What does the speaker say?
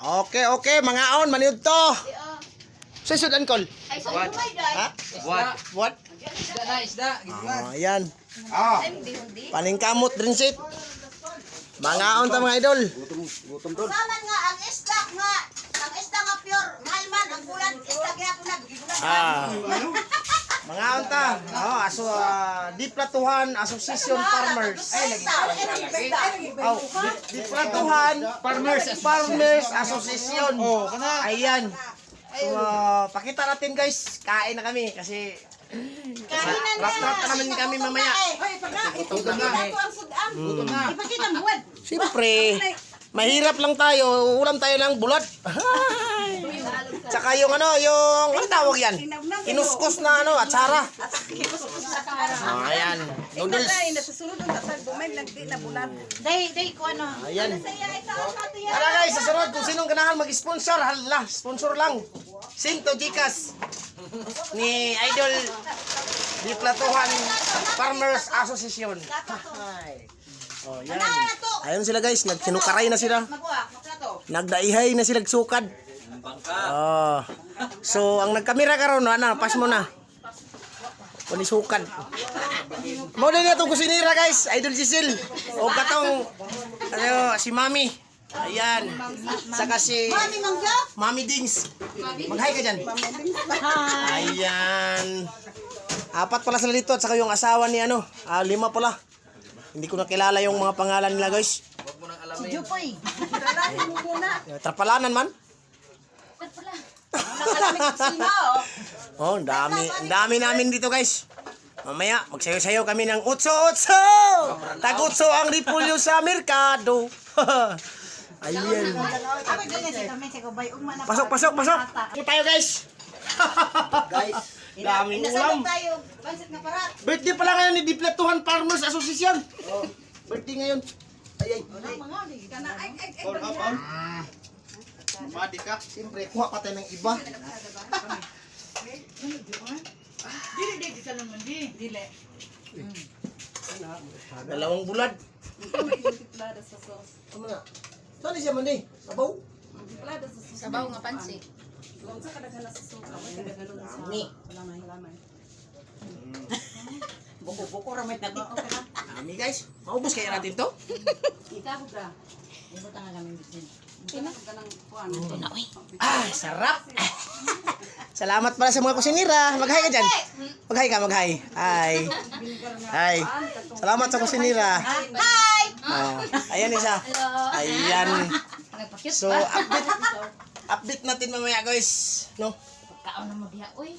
Okay, mga on, maniud to. Susud ankol. Ay, so what? Ha? What? Isda. Ayan. Paningkamot, drinsit. Mga on ta mga idol. Gutom doon. Saman nga ang isda nga pure, mahal man ang bulan, isda gyapon na gigulan. Mga on ta. Diplatuhan Association Farmers. Diplatuhan Farmers Association. Ayan. So, pakita natin guys. Kain na kami kasi rat naman kami mamaya. Gutom na. Ipakita mo wad. Siyempre, mahirap lang tayo. Ulam tayo ng bulat. Tsaka yung ano tawag yan? Inuskos na atsara. Ayan. Noodles. Day ko ano. Ayan. Tara guys, sa sunod, kung sinong ganahan mag-sponsor, hala, sponsor lang. Sinto Gcash ni Idol Diplatuhan Farmers Association. Oh, yan. Ayun sila guys, nagsinukaray na sila. Nagdaihay na sila sukad. Oh. So, ang nagkamera karon pas mo na. Kuni sukad. Mo din itong kusinira guys, Idol Giselle. O katong si Mami. Ayan. Saka si Mami Dings. Mag-hi ka dyan. Ayan. 4 pala sila dito at saka yung asawa ni 5 pala. Hindi ko nakilala yung mga pangalan nila guys. Si Jupoy. Trapalanan man. Oh, dami namin dito guys. Mamaya magsayo-sayo kami ng utso-utso. Tag-utso ang ripulyo sa merkado. Ayan. Pasok. Ito tayo guys. Guys, Daming ulam. tayo. Pansit nga parat. Birthday pala ngayon ni Diplatuhan Farmers Association. Birthday ngayon. Ay. Madi ka. Siyempre, kuha pa tayo ng iba. Dalawang bulad. Ano na? Saan siya man eh? Sabaw? Sabaw nga pansit. Ni. Buko ramay na dito. Dami guys. Maubos kaya natin to? Sarap. Salamat pala sa mga kusinira. Mag-hi ka dyan. Mag-hi ka. Hi. Salamat sa kusinira. Hi! Ayan isa. Ayan. So, update natin mamaya guys. No? Kaon na mabiya. Uy.